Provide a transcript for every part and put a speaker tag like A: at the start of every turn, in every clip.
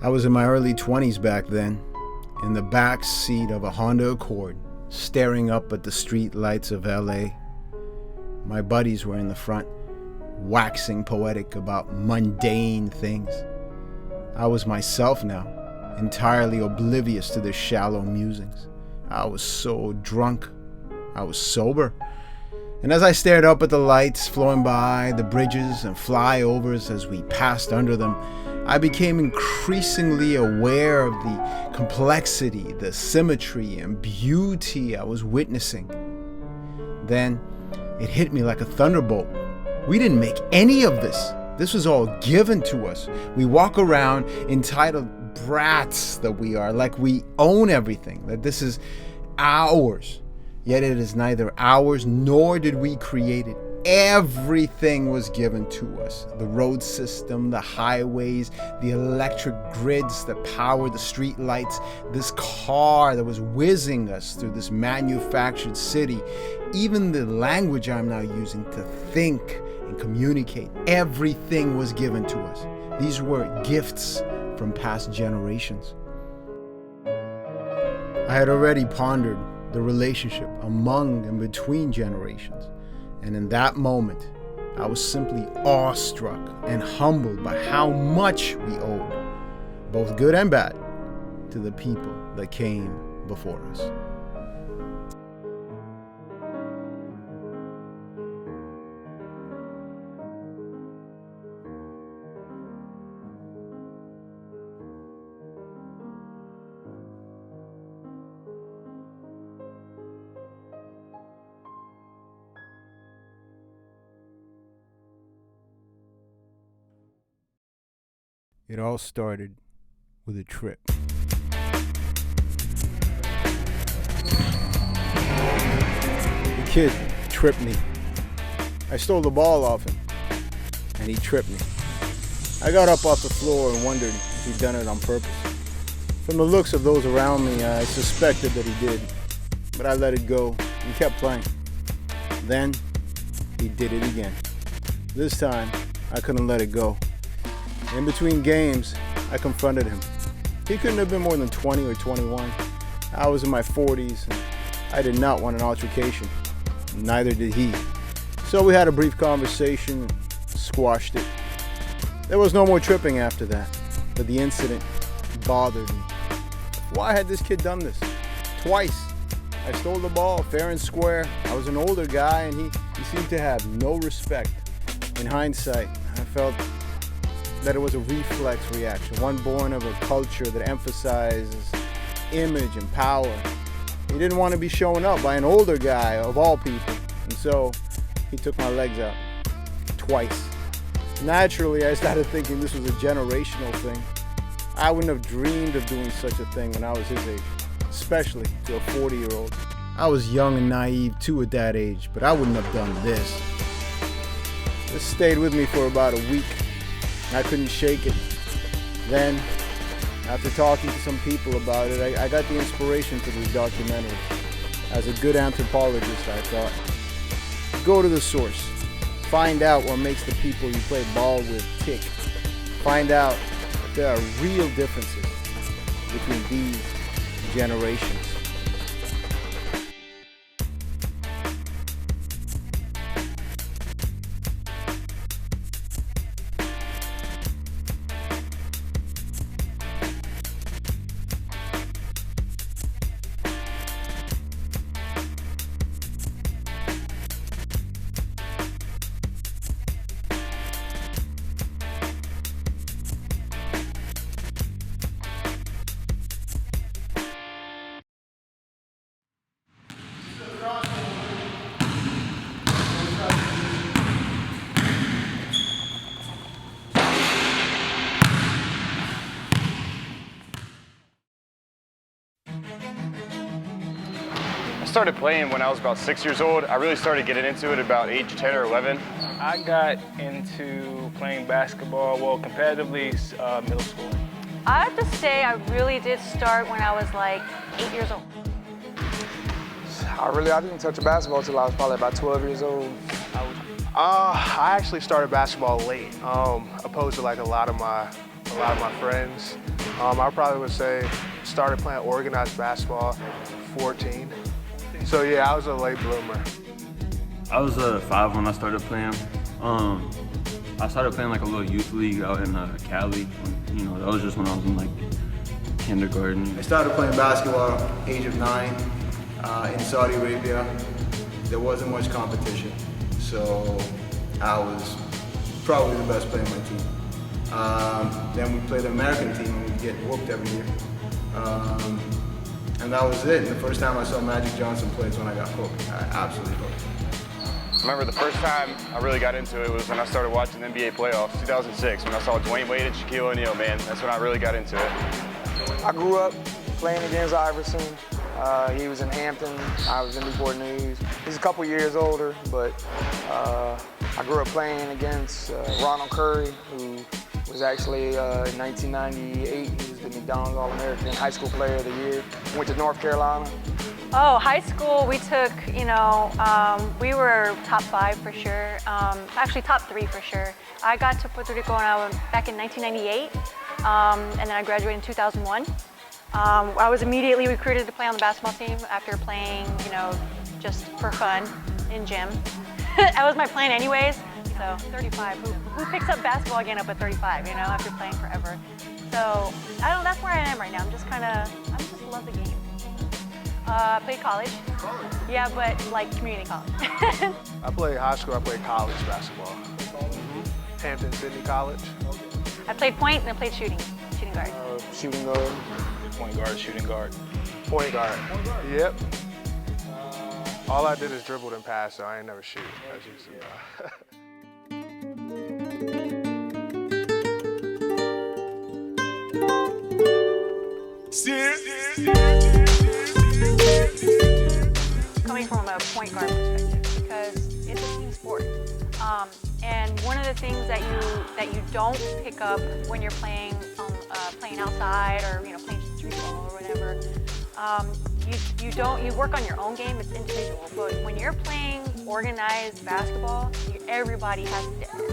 A: I was in my early 20s back then, in the back seat of a Honda Accord, staring up at the street lights of LA. My buddies were in the front, waxing poetic about mundane things. I was myself now, entirely oblivious to their shallow musings. I was so drunk. I was sober. And as I stared up at the lights flowing by, the bridges and flyovers as we passed under them, I became increasingly aware of the complexity, the symmetry, and beauty I was witnessing. Then it hit me like a thunderbolt. We didn't make any of this. This was all given to us. We walk around entitled brats that we are, like we own everything, that this is ours. Yet it is neither ours nor did we create it. Everything was given to us. The road system, the highways, the electric grids that power the street lights, this car that was whizzing us through this manufactured city, even the language I'm now using to think and communicate, everything was given to us. These were gifts from past generations. I had already pondered the relationship among and between generations. And in that moment, I was simply awestruck and humbled by how much we owed, both good and bad, to the people that came before us. It all started with a trip. The kid tripped me. I stole the ball off him, and he tripped me. I got up off the floor and wondered if he'd done it on purpose. From the looks of those around me, I suspected that he did, but I let it go and kept playing. Then, he did it again. This time, I couldn't let it go. In between games, I confronted him. He couldn't have been more than 20 or 21. I was in my 40s, and I did not want an altercation. Neither did he. So we had a brief conversation and squashed it. There was no more tripping after that, but the incident bothered me. Why had this kid done this? Twice. I stole the ball, fair and square. I was an older guy, and he seemed to have no respect. In hindsight, I felt that it was a reflex reaction, one born of a culture that emphasizes image and power. He didn't want to be shown up by an older guy, of all people, and so he took my legs out. Twice. Naturally, I started thinking this was a generational thing. I wouldn't have dreamed of doing such a thing when I was his age, especially to a 40-year-old. I was young and naive too at that age, but I wouldn't have done this. This stayed with me for about a week. I couldn't shake it. Then, after talking to some people about it, I got the inspiration for this documentary. As a good anthropologist, I thought, go to the source. Find out what makes the people you play ball with tick. Find out if there are real differences between these generations.
B: started playing when I was about 6 years old. I really started getting into it about age 10 or 11.
C: I got into playing basketball, well, competitively, middle school.
D: I have to say I really did start when I was like 8 years old.
E: I didn't touch a basketball until I was probably about 12 years old.
F: I actually started basketball late, opposed to like a lot of my friends. I probably would say started playing organized basketball at 14. So yeah, I was a late bloomer.
G: I was 5 when I started playing. I started playing like a little youth league out in Cali. You know, that was just when I was in like kindergarten.
A: I started playing basketball age of 9 in Saudi Arabia. There wasn't much competition, so I was probably the best player on my team. Then we played the American team and we'd get whooped every year. And that was it. And the first time I saw Magic Johnson play is when I got hooked. I absolutely hooked.
B: I remember the first time I really got into it was when I started watching the NBA playoffs, 2006, when I saw Dwayne Wade and Shaquille O'Neal, man. That's when I really got into it.
E: I grew up playing against Iverson. He was in Hampton. I was in Newport News. He's a couple years older, but I grew up playing against Ronald Curry, who was actually in 1998. He was the McDonald's All-American High School Player of the Year. Went to North Carolina.
D: Oh, high school, we took, we were top 5 for sure. Actually, top 3 for sure. I got to Puerto Rico back in 1998, and then I graduated in 2001. I was immediately recruited to play on the basketball team after playing, just for fun in gym. That was my plan anyways. So 35, who picks up basketball again up at 35, after playing forever. So that's where I am right now. I just love the game. I played college. Yeah, but like community college.
F: I played high school, I played college basketball. Hampton Sydney College.
D: I played point and I played shooting guard.
E: Shooting guard.
C: Point guard, shooting guard.
F: Point guard. Yep. All I did is dribbled and pass, so I ain't never shoot, as you see.
D: Coming from a point guard perspective, because it's a team sport. And one of the things that you don't pick up when you're playing outside or playing street ball or whatever, you work on your own game. It's individual. But when you're playing organized basketball,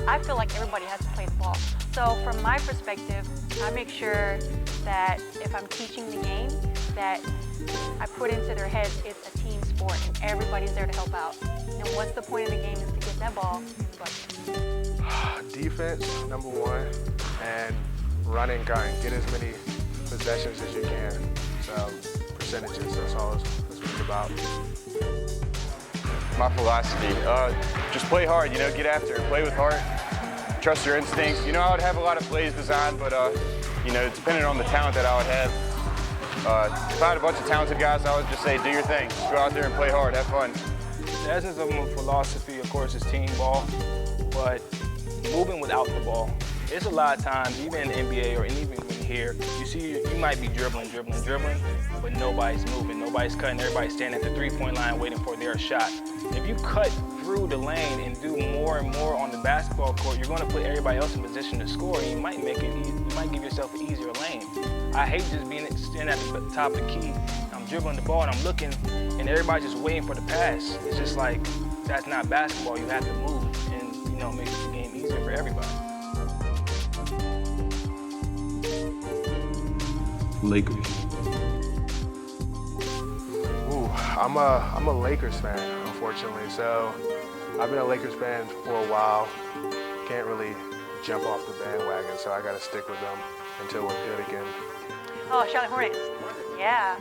D: I feel like everybody has to play the ball. So from my perspective, I make sure that if I'm teaching the game, that I put into their heads it's a team sport and everybody's there to help out. And what's the point of the game is to get that ball in the bucket.
F: Defense, number 1, and run and gun. Get as many possessions as you can. So percentages, that's all that's what it's about.
B: My philosophy, just play hard, get after it, play with heart, trust your instincts. I would have a lot of plays designed, but depending on the talent that I would have, if I had a bunch of talented guys, I would just say, do your thing. Just go out there and play hard, have fun.
C: The essence of my philosophy, of course, is team ball, but moving without the ball. It's a lot of times, even in the NBA or even here, you might be dribbling, but nobody's moving, nobody's cutting, everybody's standing at the three-point line waiting for their shot. If you cut through the lane and do more and more on the basketball court, you're going to put everybody else in position to score, and you might give yourself an easier lane. I hate just standing at the top of the key. I'm dribbling the ball and I'm looking, and everybody's just waiting for the pass. It's just like, that's not basketball. You have to move and make the game easier for everybody.
G: Lakers.
F: Ooh, I'm a Lakers fan, unfortunately. So I've been a Lakers fan for a while. Can't really jump off the bandwagon, so I got to stick with them until we're good again.
D: Oh, Charlotte Hornets. Yeah.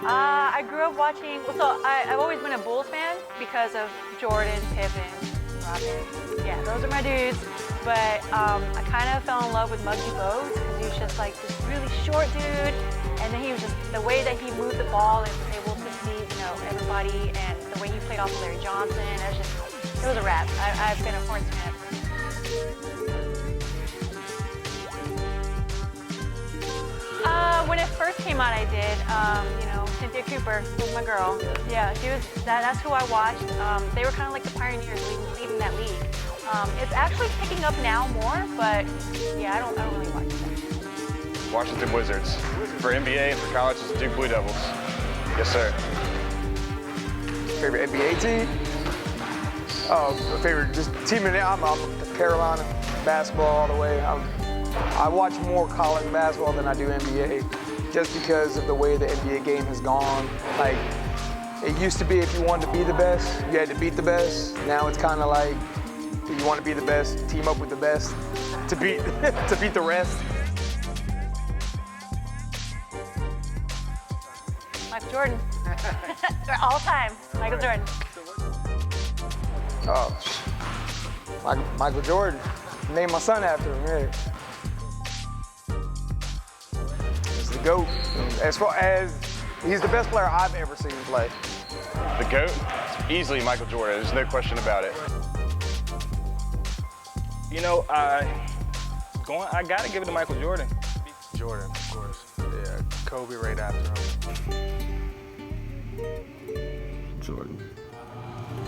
D: I grew up watching, I've always been a Bulls fan because of Jordan, Pippen, Robin. Yeah, those are my dudes. But I kind of fell in love with Muggsy Bogues because he was just like this really short dude. And then he was just, the way that he moved the ball and was able to see, everybody, and the way he played off of Larry Johnson, it was a wrap. I've been a Hornets fan ever since. When it first first came out, I did. Cynthia Cooper was my girl. Yeah, she was. That's who I watched. They were kind of like the pioneers leading that league. It's actually picking up now more, but yeah, I don't really watch that.
B: Washington Wizards. For NBA and for college, it's Duke Blue Devils. Yes, sir.
E: Favorite NBA team? Oh, favorite just team in I'm Carolina basketball all the way. I watch more college basketball than I do NBA, just because of the way the NBA game has gone. Like, it used to be if you wanted to be the best, you had to beat the best. Now it's kind of like, if you want to be the best, team up with the best to beat to beat the rest.
D: Michael Jordan. All time, Michael Jordan.
E: Oh, Michael Jordan. Named my son after him, yeah. He's the GOAT. As far as, he's the best player I've ever seen play.
B: The GOAT? Easily Michael Jordan, there's no question about it.
C: You know, I gotta give it to Michael Jordan.
F: Jordan, of course. Yeah, Kobe right after him.
G: Jordan.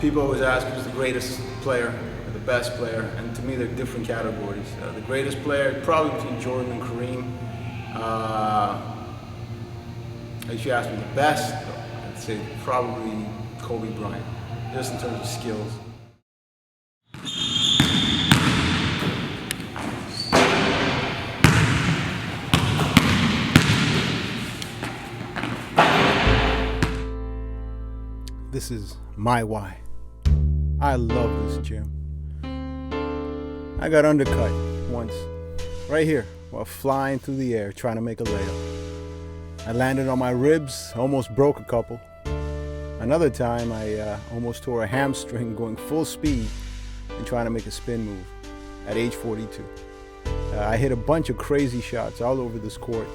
H: People always ask who's the greatest player or the best player, and to me they're different categories. The greatest player, probably between Jordan and Kareem. If you ask me the best, I'd say probably Kobe Bryant, just in terms of skills.
A: This is my why. I love this gym. I got undercut once, right here, while flying through the air trying to make a layup. I landed on my ribs, almost broke a couple. Another time I almost tore a hamstring going full speed and trying to make a spin move at age 42. I hit a bunch of crazy shots all over this court,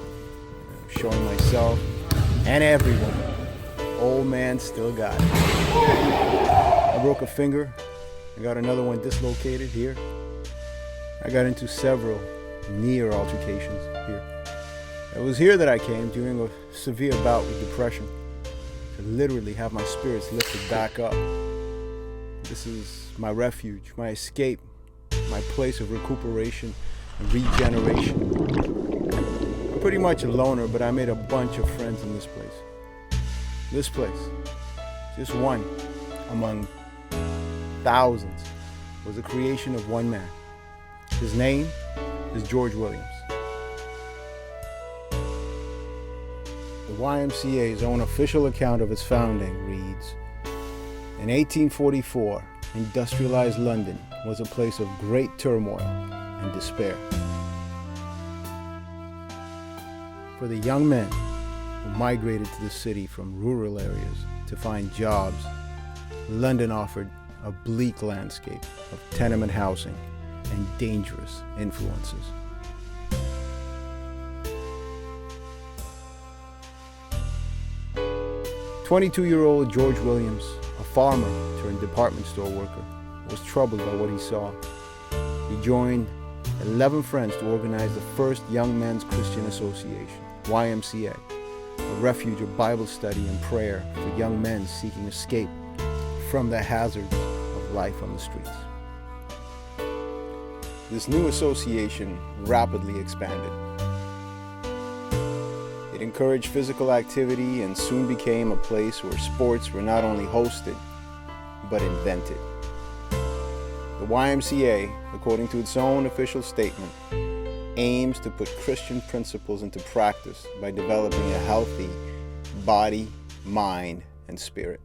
A: showing myself and everyone, old man still got it. I broke a finger. I got another one dislocated here. I got into several near altercations here. It was here that I came during a severe bout with depression to literally have my spirits lifted back up. This is my refuge, my escape, my place of recuperation and regeneration. I'm pretty much a loner, but I made a bunch of friends in this place. This place, just one among thousands, was a creation of one man. His name is George Williams. The YMCA's own official account of its founding reads, in 1844, industrialized London was a place of great turmoil and despair. For the young men who migrated to the city from rural areas to find jobs, London offered a bleak landscape of tenement housing and dangerous influences. "22-year-old George Williams, a farmer turned department store worker, was troubled by what he saw. He joined 11 friends to organize the first Young Men's Christian Association, YMCA, a refuge of Bible study and prayer for young men seeking escape from the hazards of life on the streets. This new association rapidly expanded. It encouraged physical activity and soon became a place where sports were not only hosted, but invented. The YMCA, according to its own official statement, aims to put Christian principles into practice by developing a healthy body, mind, and spirit.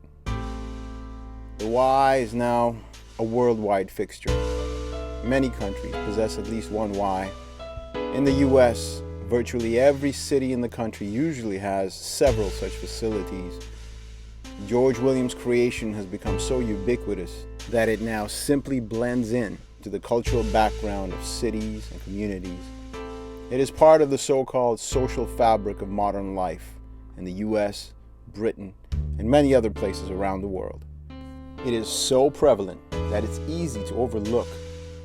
A: The Y is now a worldwide fixture. Many countries possess at least one Y. In the US, virtually every city in the country usually has several such facilities. George Williams' creation has become so ubiquitous that it now simply blends in to the cultural background of cities and communities. It is part of the so-called social fabric of modern life in the US, Britain, and many other places around the world. It is so prevalent that it's easy to overlook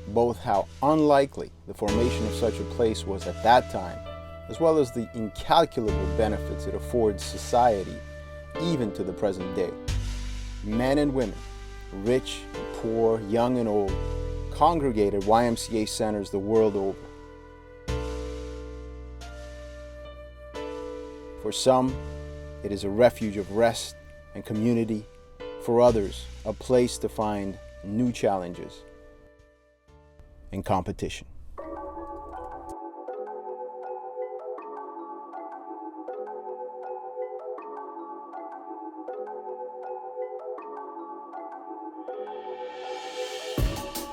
A: both how unlikely the formation of such a place was at that time as well as the incalculable benefits it affords society, even to the present day. Men and women, rich, poor, young and old, congregate at YMCA centers the world over. For some, it is a refuge of rest and community. For others, a place to find new challenges and competition.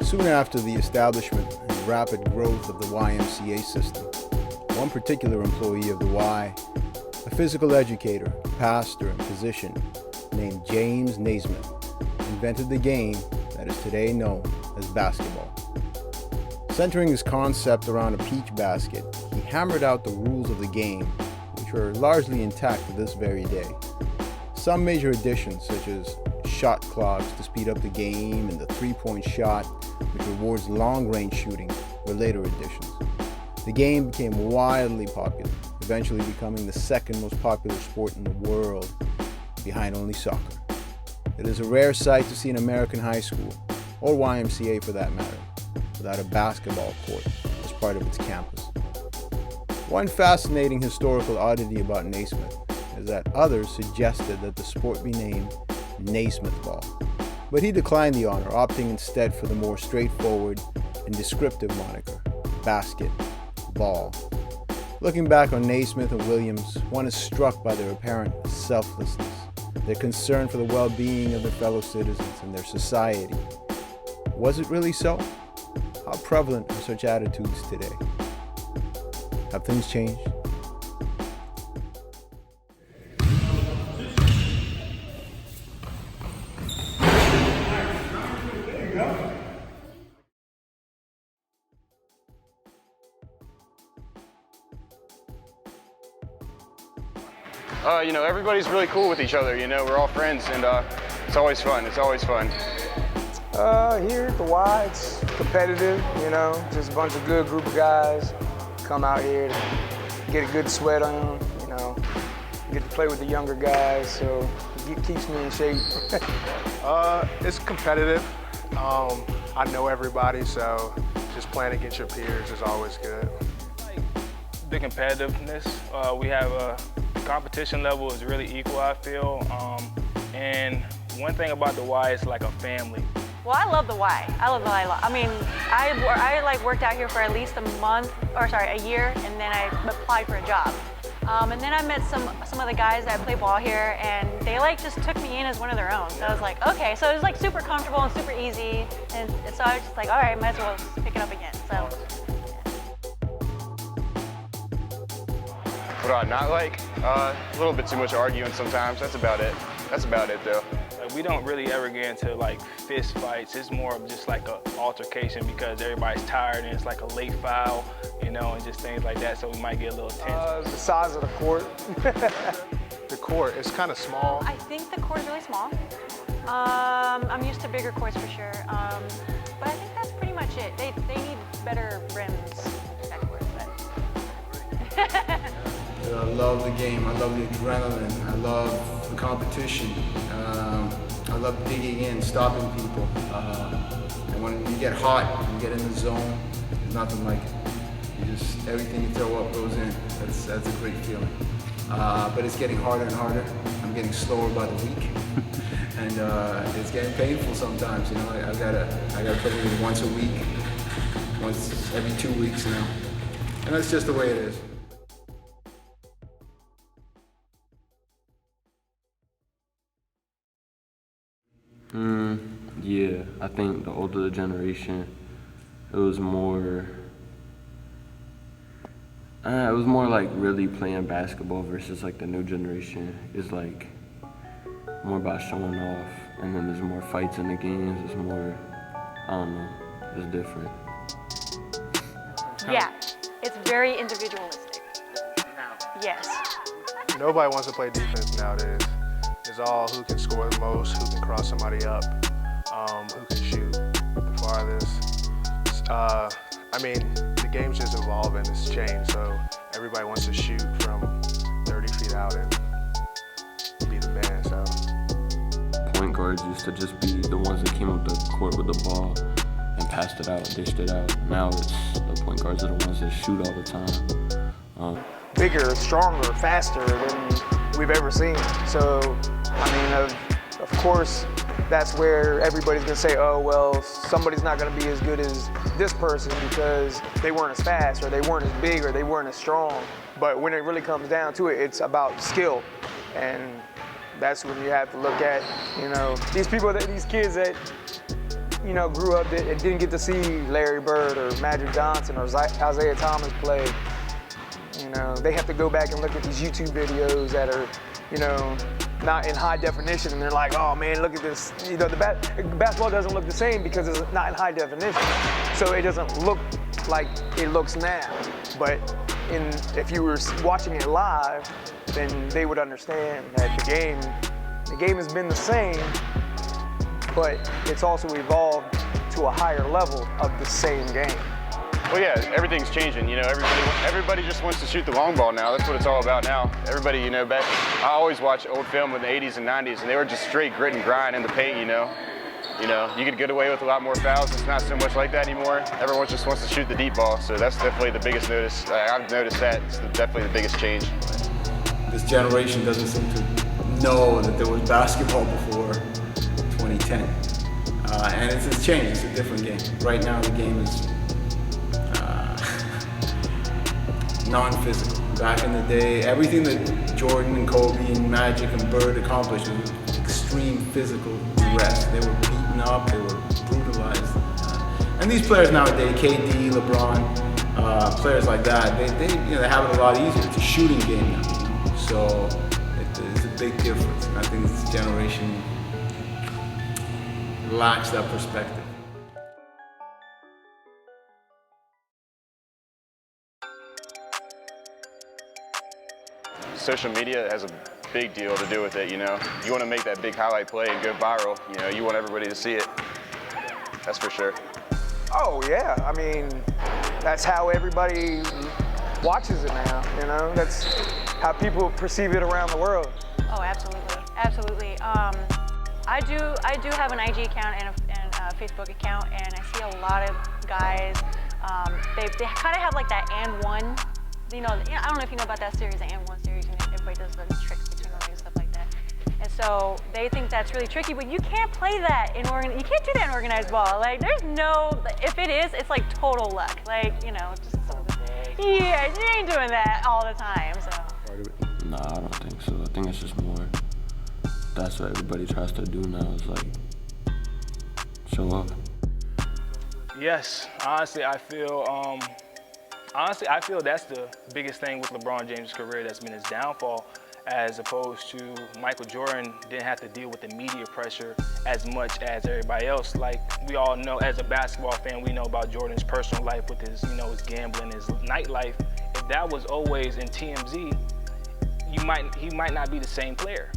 A: Soon after the establishment and rapid growth of the YMCA system, one particular employee of the Y, a physical educator, pastor, and physician named James Naismith, invented the game that is today known as basketball. Centering his concept around a peach basket, he hammered out the rules of the game, which are largely intact to this very day. Some major additions, such as shot clocks to speed up the game and the three-point shot, which rewards long-range shooting, were later additions. The game became wildly popular, eventually becoming the second most popular sport in the world, behind only soccer. It is a rare sight to see an American high school, or YMCA for that matter, without a basketball court as part of its campus. One fascinating historical oddity about Naismith is that others suggested that the sport be named Naismith ball, but he declined the honor, opting instead for the more straightforward and descriptive moniker, basket ball. Looking back on Naismith and Williams, one is struck by their apparent selflessness, their concern for the well-being of their fellow citizens and their society. Was it really so? How prevalent are such attitudes today? Have things changed?
B: Everybody's really cool with each other. We're all friends, and it's always fun. It's always fun.
E: Here at the Y, it's competitive, just a bunch of good group of guys come out here to get a good sweat on, get to play with the younger guys, so it keeps me in shape.
F: It's competitive. I know everybody, so just playing against your peers is always good.
C: The competitiveness, we have the competition level is really equal, I feel. And one thing about the Y is like a family.
D: Well, I love the Y. I love the Y a lot. I mean, I worked out here for at least a year, and then I applied for a job. And then I met some of the guys that play ball here, and they just took me in as one of their own. So I was like, okay. So it was super comfortable and super easy, and so I was just like, all right, might as well just pick it up again. So.
B: What do I not like? A little bit too much arguing sometimes. That's about it. That's about it, though.
C: We don't really ever get into fist fights. It's more of just an altercation because everybody's tired and it's like a late foul, and just things like that. So we might get a little tense.
E: The size of the court.
F: The court is kind of small.
D: I think the court is really small. I'm used to bigger courts for sure. But I think that's pretty much it. They need better rims backwards, but.
H: I love the game. I love the adrenaline. I love the competition. I love digging in, stopping people. And when you get hot, you get in the zone, there's nothing like it. Everything you throw up goes in. That's a great feeling. But it's getting harder and harder. I'm getting slower by the week. And it's getting painful sometimes. I gotta play maybe once a week, once every 2 weeks now. And that's just the way it is.
G: Yeah, I think the older generation, it was more like really playing basketball versus the new generation is more about showing off, and then there's more fights in the games, there's more, I don't know, it's different.
D: Yeah, it's very individualistic. Yes.
F: Nobody wants to play defense nowadays. It's all who can score the most, who can cross somebody up, who can shoot the farthest. The game's just evolving, it's changed, so everybody wants to shoot from 30 feet out and be the man, so.
G: Point guards used to just be the ones that came up the court with the ball and passed it out, dished it out. Now it's the point guards are the ones that shoot all the time.
E: Bigger, stronger, faster than we've ever seen. So, I mean, of course, that's where everybody's gonna say, oh, well, somebody's not gonna be as good as this person because they weren't as fast or they weren't as big or they weren't as strong. But when it really comes down to it, it's about skill. And that's when you have to look at, you know, these kids that, you know, grew up and didn't get to see Larry Bird or Magic Johnson or Isaiah Thomas play. You know, they have to go back and look at these YouTube videos that are, you know, not in high definition, and they're like, oh man, look at this. You know, the basketball doesn't look the same because it's not in high definition. So it doesn't look like it looks now. But if you were watching it live, then they would understand that the game has been the same, but it's also evolved to a higher level of the same game.
B: Well, yeah, everything's changing. You know, everybody just wants to shoot the long ball now. That's what it's all about now. Everybody, you know, I always watch old film in the 80s and 90s, and they were just straight grit and grind in the paint. You know, you could get away with a lot more fouls. It's not so much like that anymore. Everyone just wants to shoot the deep ball. So that's definitely the biggest notice. I've noticed that. It's definitely the biggest change.
H: This generation doesn't seem to know that there was basketball before 2010, and it's changed. It's a different game. Right now, the game is non-physical. Back in the day, everything that Jordan and Kobe and Magic and Bird accomplished was extreme physical duress. They were beaten up, they were brutalized. And these players nowadays, KD, LeBron, players like that, they have it a lot easier. It's a shooting game now. So it's a big difference. And I think this generation lacks that perspective.
B: Social media has a big deal to do with it, you know. You want to make that big highlight play and go viral, you know, you want everybody to see it. That's for sure.
E: Oh yeah, I mean, that's how everybody watches it now, you know? That's how people perceive it around the world.
D: Oh, absolutely, absolutely. I do have an IG account and a Facebook account, and I see a lot of guys, they kind of have like that and one. You know, I don't know if you know about that series, the And One series, and everybody does the tricks between them and stuff like that. And so they think that's really tricky, but you can't play that you can't do that in organized ball. Like, there's no, if it is, it's like total luck. Like, you know, just yeah, you ain't doing that all the time, so.
G: Nah, I don't think so. I think it's just more, that's what everybody tries to do now, is like, show up.
C: Yes, honestly, I feel that's the biggest thing with LeBron James' career that's been his downfall, as opposed to Michael Jordan didn't have to deal with the media pressure as much as everybody else. Like, we all know, as a basketball fan, we know about Jordan's personal life with his, you know, his gambling, his nightlife. If that was always in TMZ, he might not be the same player.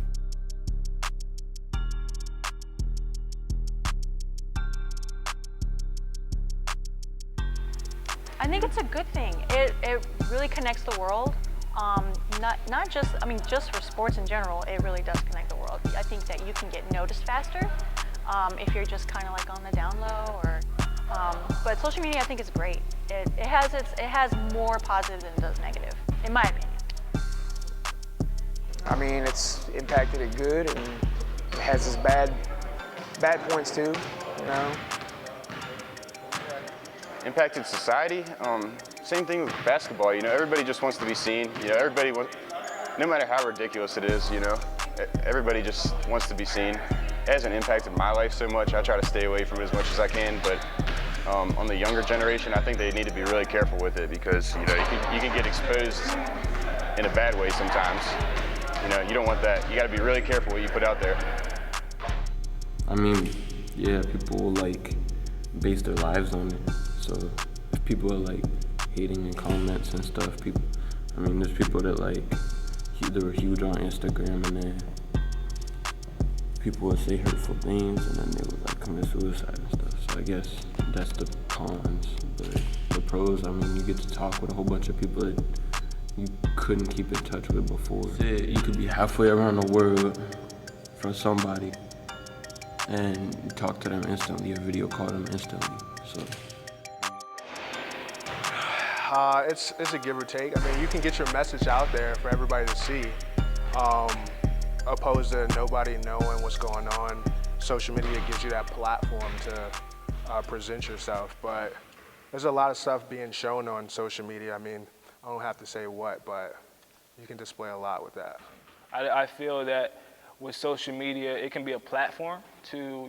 D: I think it's a good thing. It really connects the world. Not just, I mean, just for sports in general, it really does connect the world. I think that you can get noticed faster if you're just kind of like on the down low, or. But social media, I think, is great. It has more positive than it does negative, in my opinion.
E: I mean, it's impacted it good, and it has its bad points too, you know.
B: Impacted society, same thing with basketball, you know, everybody just wants to be seen, you know, everybody wants, no matter how ridiculous it is, you know, everybody just wants to be seen. It hasn't impacted my life so much. I try to stay away from it as much as I can, but on the younger generation, I think they need to be really careful with it, because, you know, you can get exposed in a bad way sometimes. You know, you don't want that. You got to be really careful what you put out there.
G: I mean, yeah, people will like base their lives on it. So if people are like hating in comments and stuff, there's people that like, they were huge on Instagram, and then people would say hurtful things, and then they would like commit suicide and stuff. So I guess that's the cons. But the pros, I mean, you get to talk with a whole bunch of people that you couldn't keep in touch with before. You could be halfway around the world from somebody and you talk to them instantly, or video call them instantly. So
F: it's a give or take. I mean, you can get your message out there for everybody to see, opposed to nobody knowing what's going on. Social media gives you that platform to present yourself, but there's a lot of stuff being shown on social media. I mean, I don't have to say what, but you can display a lot with that.
C: I feel that with social media, it can be a platform to,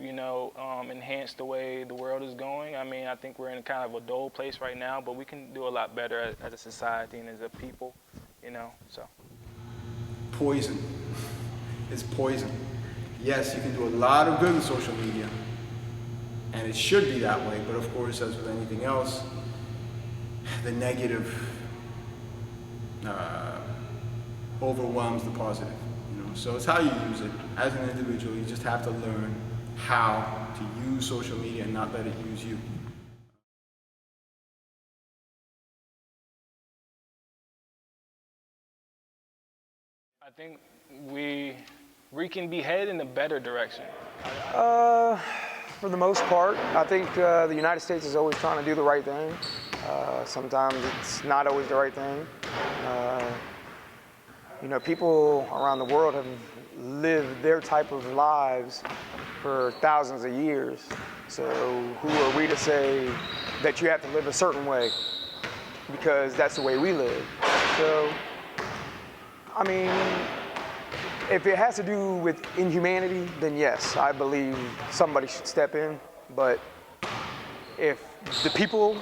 C: enhance the way the world is going. I mean, I think we're in kind of a dull place right now, but we can do a lot better as a society and as a people, so.
H: Poison. It's poison. Yes, you can do a lot of good with social media, and it should be that way, but of course, as with anything else, the negative overwhelms the positive. So it's how you use it. As an individual, you just have to learn how to use social media and not let it use you.
C: I think we can be headed in a better direction.
E: For the most part, I think the United States is always trying to do the right thing. Sometimes it's not always the right thing. People around the world have lived their type of lives for thousands of years. So who are we to say that you have to live a certain way because that's the way we live? So, I mean, if it has to do with inhumanity, then yes, I believe somebody should step in. But if the people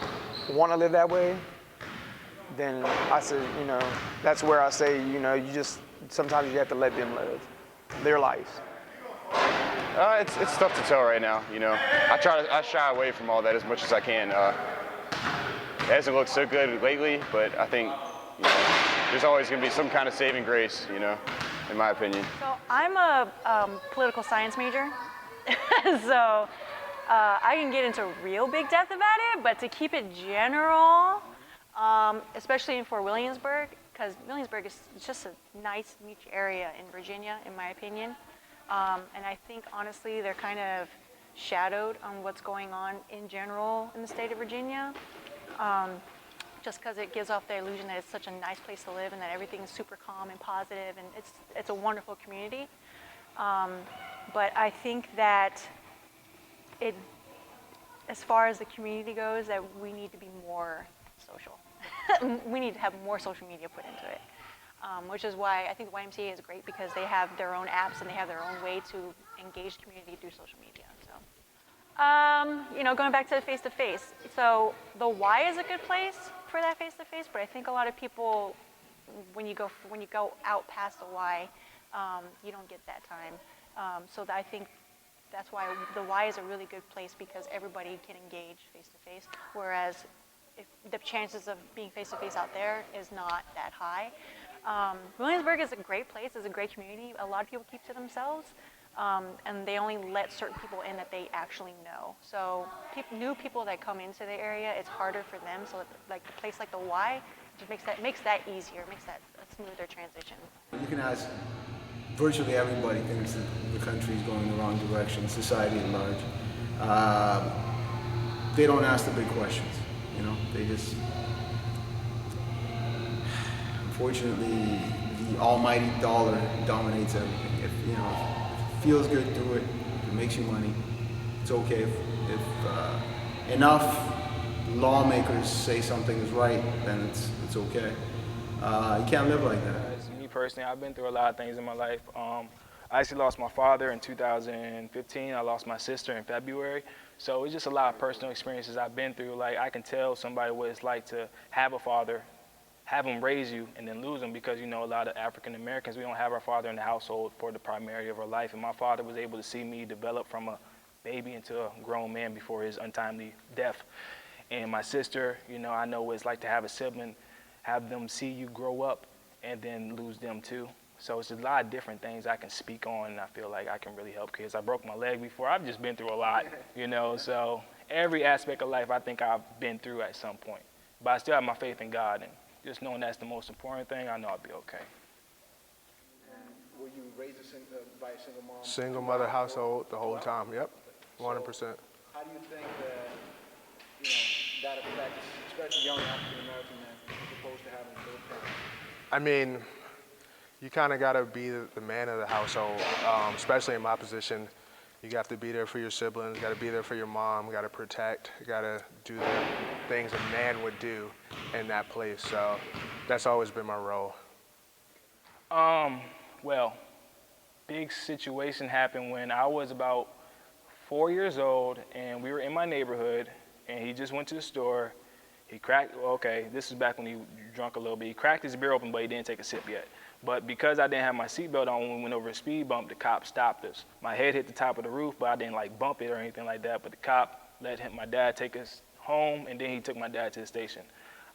E: want to live that way, then I say, that's where I say, sometimes you have to let them live their lives.
B: It's tough to tell right now, I shy away from all that as much as I can. It hasn't looked so good lately, but I think, there's always going to be some kind of saving grace, in my opinion.
D: So I'm a political science major, so I can get into real big depth about it, but to keep it general, especially for Williamsburg, because Williamsburg is just a nice niche area in Virginia, in my opinion. And I think, honestly, they're kind of shadowed on what's going on in general in the state of Virginia, just because it gives off the illusion that it's such a nice place to live and that everything is super calm and positive, and it's a wonderful community. But I think that as far as the community goes, that we need to be more social. We need to have more social media put into it, which is why I think the YMCA is great, because they have their own apps and they have their own way to engage the community through social media. So, going back to the face-to-face. So the Y is a good place for that face-to-face, but I think a lot of people, when you go out past the Y, you don't get that time. So I think that's why the Y is a really good place, because everybody can engage face-to-face, whereas if the chances of being face-to-face out there is not that high. Williamsburg is a great place, it's a great community. A lot of people keep to themselves, and they only let certain people in that they actually know. So new people that come into the area, it's harder for them. So like a place like the Y just makes that easier, makes that a smoother transition.
H: You can ask virtually everybody thinks that the country is going the wrong direction, society at large. They don't ask the big questions. They just, unfortunately, the almighty dollar dominates everything. If it feels good, do it. If it makes you money, it's okay. If enough lawmakers say something is right, then it's okay. You can't live like that.
C: As me personally, I've been through a lot of things in my life. I actually lost my father in 2015. I lost my sister in February. So it's just a lot of personal experiences I've been through. Like, I can tell somebody what it's like to have a father, have him raise you, and then lose him, because, a lot of African Americans, we don't have our father in the household for the primarily of our life. And my father was able to see me develop from a baby into a grown man before his untimely death. And my sister, I know what it's like to have a sibling, have them see you grow up and then lose them too. So it's a lot of different things I can speak on, and I feel like I can really help kids. I broke my leg before. I've just been through a lot, so every aspect of life I think I've been through at some point. But I still have my faith in God, and just knowing that's the most important thing, I know I'll be okay.
A: Were you raised by a single mom?
F: Single mother household the whole time, yep, 100%.
A: How do you think that affects, especially young African American men, as opposed to having both parents?
F: I mean, you kind of got to be the man of the household, especially in my position. You got to be there for your siblings, got to be there for your mom, got to protect, got to do the things a man would do in that place. So that's always been my role.
C: Well, big situation happened when I was about 4 years old, and we were in my neighborhood, and he just went to the store. He cracked, okay, this is back when he drunk a little bit. He cracked his beer open, but he didn't take a sip yet. But because I didn't have my seatbelt on when we went over a speed bump, the cop stopped us. My head hit the top of the roof, but I didn't like bump it or anything like that. But the cop let my dad take us home, and then he took my dad to the station.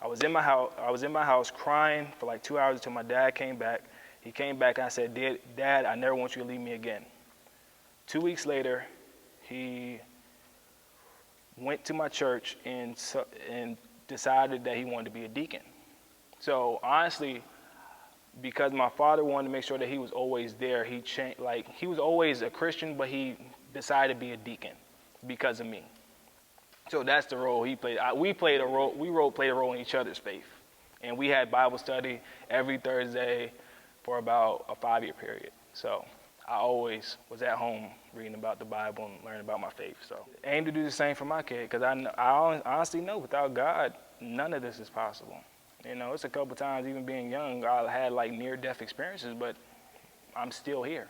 C: I was in my house crying for like 2 hours until my dad came back. He came back and I said, Dad, I never want you to leave me again. 2 weeks later, he went to my church and decided that he wanted to be a deacon. So honestly, because my father wanted to make sure that he was always there, he changed, like he was always a Christian, but he decided to be a deacon because of me. So that's the role he played. We played a role in each other's faith. And we had Bible study every Thursday for about a 5-year period. So I always was at home reading about the Bible and learning about my faith. So aim to do the same for my kid, because I honestly know without God, none of this is possible. You know, it's a couple times, even being young, I had like near-death experiences, but I'm still here.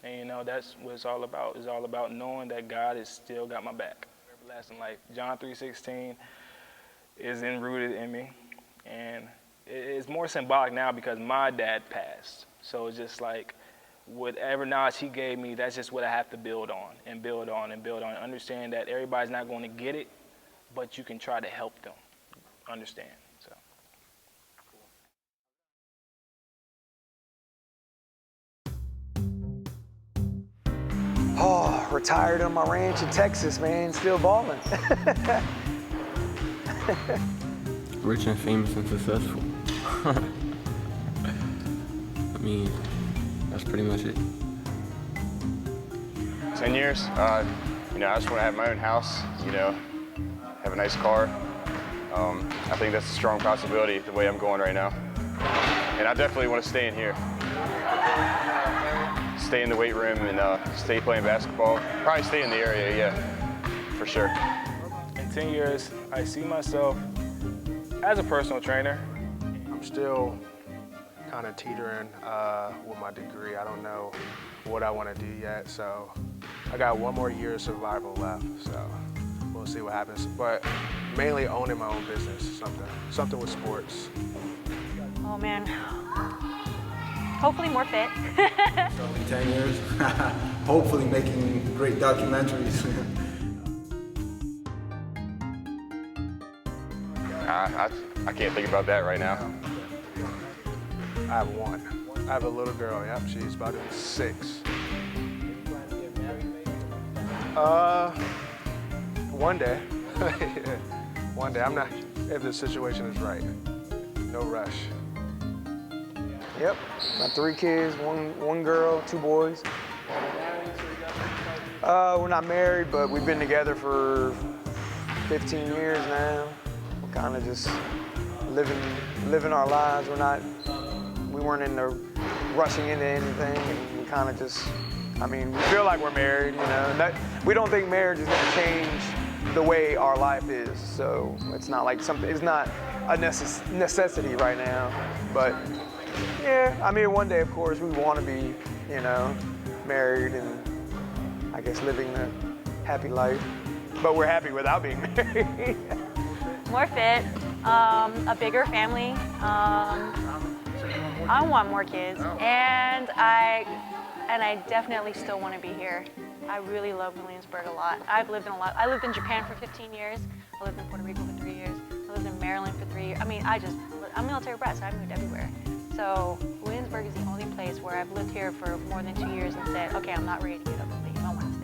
C: And you know, that's what it's all about. It's all about knowing that God has still got my back. Everlasting life. John 3:16 is enrooted in me. And it's more symbolic now because my dad passed. So it's just like, whatever knowledge he gave me, that's just what I have to build on and build on and build on. Understand that everybody's not going to get it, but you can try to help them understand. So.
E: Oh, retired on my ranch in Texas, man, still balling.
G: Rich and famous and successful. I mean, that's pretty much it.
B: 10 years, you know, I just want to have my own house, you know, have a nice car. I think that's a strong possibility the way I'm going right now. And I definitely want to stay in here. Stay in the weight room and stay playing basketball. Probably stay in the area, yeah, for sure.
C: In 10 years, I see myself as a personal trainer.
F: I'm still kind of teetering with my degree. I don't know what I want to do yet, so I got 1 more year of survival left, so we'll see what happens. But mainly owning my own business, something with sports.
D: Oh man. Hopefully more fit.
H: So in 10 years, hopefully making great documentaries.
B: I can't think about that right now.
F: I have 1. I have a little girl, yep, she's about to be 6. One day. One day, I'm not, if the situation is right. No rush.
E: Yep, got 3 kids, one girl, 2 boys. We're not married, but we've been together for 15 years now. We're kind of just living our lives. We weren't rushing into anything, and we kind of just, I mean, we feel like we're married, you know. We don't think marriage is gonna change the way our life is, so it's not like it's not a necessity right now, but yeah, I mean, one day, of course, we want to be, you know, married and I guess living a happy life, but we're happy without being married.
D: More fit, a bigger family. I want more kids, and I definitely still want to be here. I really love Williamsburg a lot. I've lived in a lot. I lived in Japan for 15 years. I lived in Puerto Rico for 3 years. I lived in Maryland for 3 years. I mean, I'm military brat, so I moved everywhere. So Williamsburg is the only place where I've lived here for more than 2 years and said, okay, I'm not ready to get up and leave. I want to stay.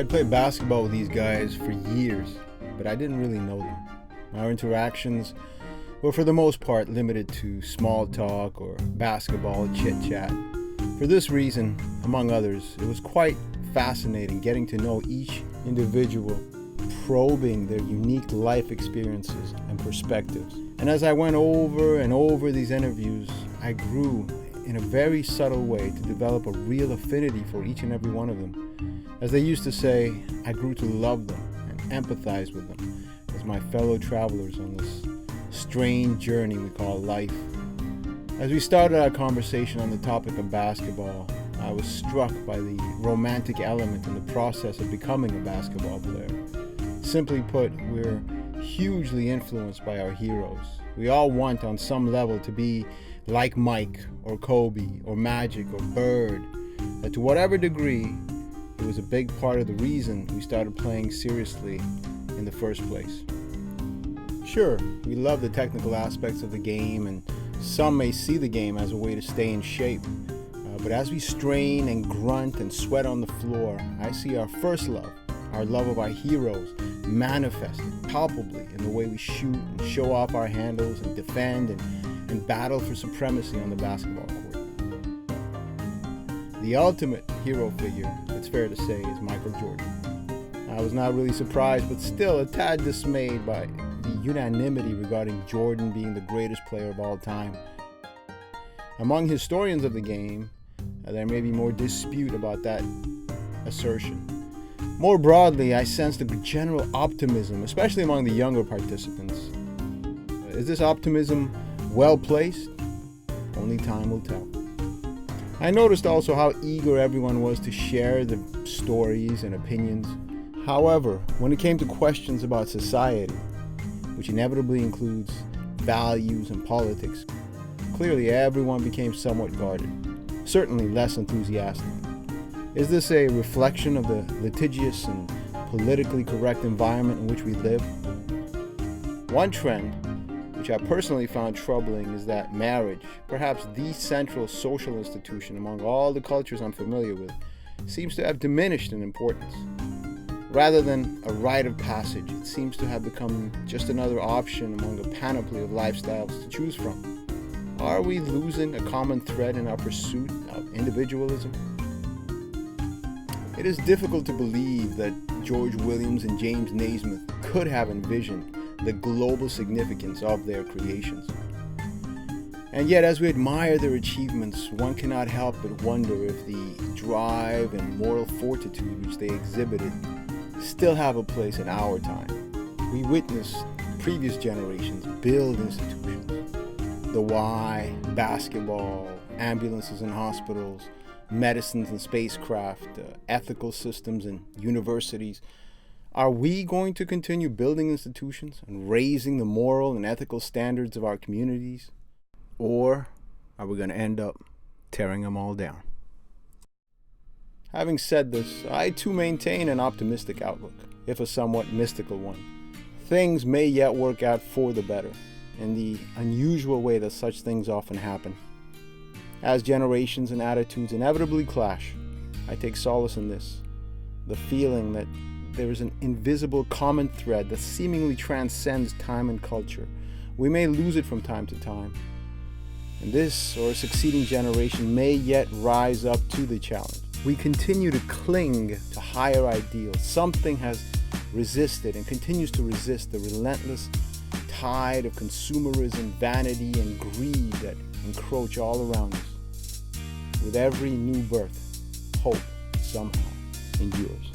A: I'd played basketball with these guys for years, but I didn't really know them. Our interactions were for the most part limited to small talk or basketball chit-chat. For this reason, among others, it was quite fascinating getting to know each individual, probing their unique life experiences and perspectives. And as I went over and over these interviews, I grew in a very subtle way to develop a real affinity for each and every one of them. As they used to say, I grew to love them and empathize with them as my fellow travelers on this strange journey we call life. As we started our conversation on the topic of basketball, I was struck by the romantic element in the process of becoming a basketball player. Simply put, we're hugely influenced by our heroes. We all want on some level to be like Mike or Kobe or Magic or Bird. That to whatever degree, it was a big part of the reason we started playing seriously in the first place. Sure, we love the technical aspects of the game, and some may see the game as a way to stay in shape. But as we strain and grunt and sweat on the floor, I see our first love, our love of our heroes, manifested palpably in the way we shoot and show off our handles and defend and battle for supremacy on the basketball court. The ultimate hero figure, it's fair to say, is Michael Jordan. I was not really surprised, but still a tad dismayed by the unanimity regarding Jordan being the greatest player of all time. Among historians of the game, there may be more dispute about that assertion. More broadly, I sensed a general optimism, especially among the younger participants. Is this optimism well placed? Only time will tell. I noticed also how eager everyone was to share the stories and opinions. However, when it came to questions about society, which inevitably includes values and politics, clearly everyone became somewhat guarded, certainly less enthusiastic. Is this a reflection of the litigious and politically correct environment in which we live? One trend, which I personally found troubling, is that marriage, perhaps the central social institution among all the cultures I'm familiar with, seems to have diminished in importance. Rather than a rite of passage, it seems to have become just another option among a panoply of lifestyles to choose from. Are we losing a common thread in our pursuit of individualism? It is difficult to believe that George Williams and James Naismith could have envisioned the global significance of their creations. And yet, as we admire their achievements, one cannot help but wonder if the drive and moral fortitude which they exhibited still have a place in our time. We witnessed previous generations build institutions. The Y, basketball, ambulances and hospitals, medicines and spacecraft, ethical systems and universities. Are we going to continue building institutions and raising the moral and ethical standards of our communities? Or are we going to end up tearing them all down? Having said this, I too maintain an optimistic outlook, if a somewhat mystical one. Things may yet work out for the better, in the unusual way that such things often happen. As generations and attitudes inevitably clash, I take solace in this, the feeling that there is an invisible common thread that seemingly transcends time and culture. We may lose it from time to time, and this or a succeeding generation may yet rise up to the challenge. We continue to cling to higher ideals. Something has resisted and continues to resist the relentless tide of consumerism, vanity, and greed that encroach all around us. With every new birth, hope somehow endures.